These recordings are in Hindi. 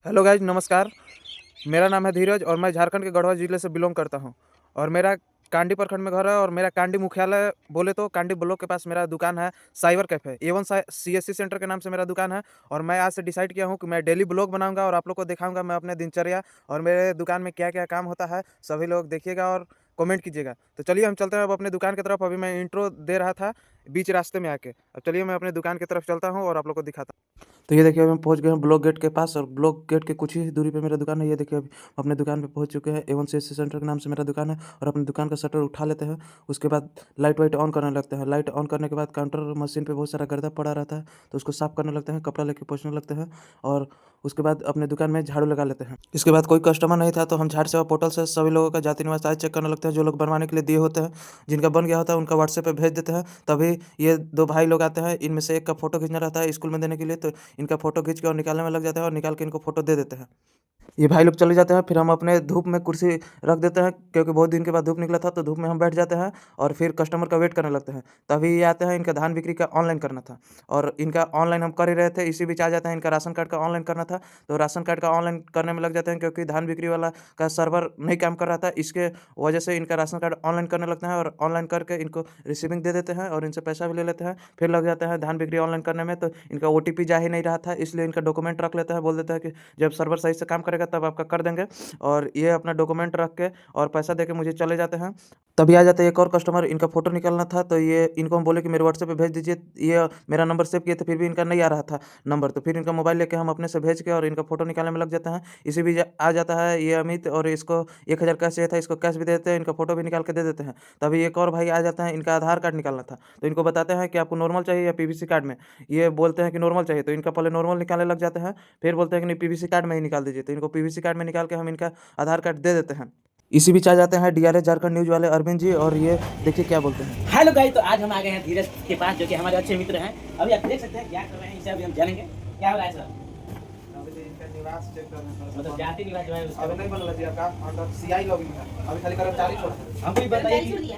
हेलो गाइज, नमस्कार। मेरा नाम है धीरज और मैं झारखंड के गढ़वा ज़िले से बिलोंग करता हूँ। और मेरा कांडी प्रखंड में घर है और मेरा कांडी मुख्यालय बोले तो कांडी ब्लॉक के पास मेरा दुकान है। साइबर कैफ़े एवन सीएससी सेंटर के नाम से मेरा दुकान है। और मैं आज से डिसाइड किया हूँ कि मैं डेली ब्लॉग बनाऊंगा और आप लोग को दिखाऊंगा मैं अपने दिनचर्या और मेरे दुकान में क्या क्या काम होता है। सभी लोग देखिएगा और कमेंट कीजिएगा। तो चलिए हम चलते हैं अब अपने दुकान की तरफ। अभी मैं इंट्रो दे रहा था बीच रास्ते में आके। अब चलिए मैं अपने दुकान की तरफ चलता हूँ और आप लोग को दिखाता हूँ। तो ये देखिए, अभी हम पहुंच गए हैं ब्लॉक गेट के पास और ब्लॉक गेट के कुछ ही दूरी पे मेरा दुकान है। ये देखिए, अभी अपने दुकान पे पहुंच चुके हैं। एवन सीएससी सेंटर के नाम से मेरा दुकान है। और अपने दुकान का शटर उठा लेते हैं। उसके बाद लाइट वाइट ऑन करने लगते हैं। लाइट ऑन करने के बाद काउंटर मशीन पे बहुत सारा गर्दा पड़ा रहता है, तो उसको साफ करने लगते हैं, कपड़ा लेके पोंछने लगते हैं। और उसके बाद अपने दुकान में झाड़ू लगा लेते हैं। इसके बाद कोई कस्टमर नहीं था तो हम झाड़ सेवा पोर्टल से सभी लोगों का जाति निवास आय चेक करने लगते हैं। जो लोग बनवाने के लिए दिए होते हैं, जिनका बन गया होता है, उनका व्हाट्सएप पे भेज देते हैं। तभी ये दो भाई लोग आते हैं। इनमें से एक का फोटो खींचना रहता है स्कूल में देने के लिए, तो इनका फोटो खींच के और निकालने में लग जाता है और निकाल के इनको फोटो दे देते हैं। ये भाई लोग चले जाते हैं। फिर हम अपने धूप में कुर्सी रख देते हैं, क्योंकि बहुत दिन के बाद धूप निकला था, तो धूप में हम बैठ जाते हैं और फिर कस्टमर का वेट करने लगते हैं। तभी ये आते हैं। इनका धान बिक्री का ऑनलाइन करना था और इनका ऑनलाइन हम कर ही रहे थे। इसी बीच आ जाते हैं, इनका राशन कार्ड का ऑनलाइन करना था, तो राशन कार्ड का ऑनलाइन करने में लग जाते हैं, क्योंकि धान बिक्री वाला का सर्वर नहीं काम कर रहा था। इसके वजह से इनका राशन कार्ड ऑनलाइन करने लगते हैं और ऑनलाइन करके इनको रिसीविंग दे देते हैं और इनसे पैसा भी ले लेते हैं। फिर लग जाते हैं धान बिक्री ऑनलाइन करने में, तो इनका ओटीपी जा ही नहीं रहा था, इसलिए इनका डॉक्यूमेंट रख लेते हैं। बोल देते हैं कि जब सर्वर सही से काम करेगा तब आपका कर देंगे। और ये अपना डॉक्यूमेंट रख के और पैसा दे के मुझे चले जाते हैं। तभी आ जाते हैं एक और कस्टमर। इनका फ़ोटो निकालना था, तो ये इनको हम बोले कि मेरे व्हाट्सएप पे भेज दीजिए। ये मेरा नंबर सेव किए थे, फिर भी इनका नहीं आ रहा था नंबर। तो फिर इनका मोबाइल लेके हम अपने से भेज के और इनका फ़ोटो निकालने में लग जाते हैं। इसी बीच आ जाता है ये अमित, और इसको 1000 कैश चाहिए था। इसको कैश भी दे देते हैं, इनका फ़ोटो भी निकाल के दे देते हैं। तभी एक और भाई आ जाते हैं, इनका आधार कार्ड निकालना था। तो इनको बताते हैं कि आपको नॉर्मल चाहिए या पीवीसी कार्ड में। ये बोलते हैं कि नॉर्मल चाहिए, तो इनका पहले नॉर्मल निकालने लग जाते हैं। फिर बोलते हैं कि नहीं, पीवीसी कार्ड में ही निकाल दीजिए। तो इनको पीवीसी कार्ड में निकाल के हम इनका आधार कार्ड दे देते हैं। इसी बीच आ जाते हैं डीआरएस झारखंड न्यूज़ वाले अरविंद जी, और ये देखिए क्या बोलते हैं। हेलो गाइस, तो आज हम आ गए हैं धीरज के पास, जो कि हमारे अच्छे मित्र हैं। अभी आप देख सकते हैं क्या कर रहे हैं, इसे अभी हम जानेंगे क्या हो रहा है सर। अभी तो इनका निवास चेक करना था। मतलब जाति निवास जो है उसका अभी नहीं बनल जी का अंडर सीआई लॉगिन है। अभी खाली कर्मचारी छोड़ है। हमको भी बताइए कि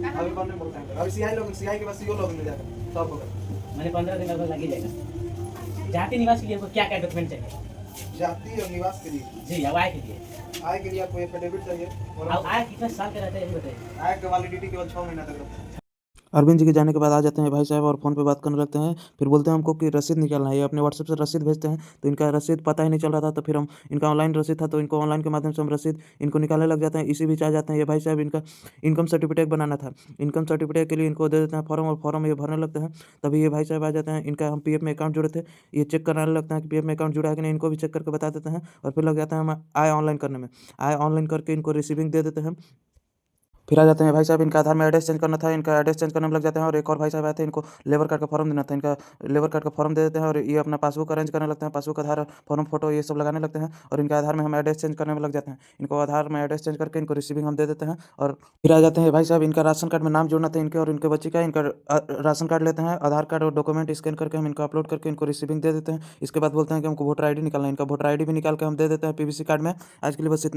अभी बनने बोलते हैं। अभी सीआई लॉगिन, सीआई के बाद सीओ लॉगिन मिल जाएगा, सब होगा। मैंने 15 दिन लगभग लग ही जाएगा। जाति निवास के लिए हमको क्या क्या डॉक्यूमेंट चाहिए? जाति और निवास के लिए, जी, अब आय के लिए। आय के लिए आपको एफिडेविट चाहिए। और अब आय कितने साल का रहता है ये बताइए। आय का वैलिडिटी केवल 6 महीना तक रहता है। अरविंद जी के जाने के बाद आ जाते हैं भाई साहब और फ़ोन पे बात करने लगते हैं। फिर बोलते हैं हमको कि रसीद निकालना है। ये अपने व्हाट्सएप से रसीद भेजते हैं, तो इनका रसीद पता ही नहीं चल रहा था। तो फिर हम इनका ऑनलाइन रसीद था, तो इनको ऑनलाइन के माध्यम से हम रसीद इनको निकालने लग जाते हैं। इसी बीच आ जाते हैं ये भाई साहब, इनका इनकम सर्टिफिकेट बनाना था। इनकम सर्टिफिकेट के लिए इनको दे देते हैं फॉर्म, और फॉर्म ये भरने लगते हैं। तभी ये भाई साहब आ जाते हैं। इनका हम पीएफ में अकाउंट जुड़े थे, ये चेक कराने लगते हैं कि पीएफ में अकाउंट जुड़ा है कि नहीं। इनको भी चेक करके बता देते हैं और फिर लग जाता है हम आय ऑनलाइन करने में। आय ऑनलाइन करके इनको रिसीविंग दे देते हैं। फिर आ जाते हैं भाई साहब, इनका आधार में एड्रेस चेंज करना था। इनका एड्रेस चेंज करने में लग जाते हैं। और एक और भाई साहब आए थे, इनको लेबर कार्ड का फॉर्म देना था। इनका लेबर कार्ड का फॉर्म दे देते हैं और ये अपना पासबुक अरेंज करने लगते हैं। पासबुक, आधार, फॉर्म, फोटो ये सब लगाने लगते हैं। और इनका आधार में हम एड्रेस चेंज करने में लग जाते हैं। इनको आधार में एड्रेस चेंज करके इनको रिसीविंग हम दे देते हैं। और फिर आ जाते हैं भाई साहब, इनका राशन कार्ड में नाम जोड़ना था इनके और इनके बच्चे का। इनका राशन कार्ड लेते हैं, आधार कार्ड और डॉक्यूमेंट स्कैन करके हम इनको अपलोड करके इनको रिसीविंग दे देते हैं। इसके बाद बोलते हैं कि हमको वोटर आईडी निकालना है। इनका वोटर आईडी भी निकाल के हम दे देते हैं पीवीसी कार्ड में। आज के लिए बस इतना।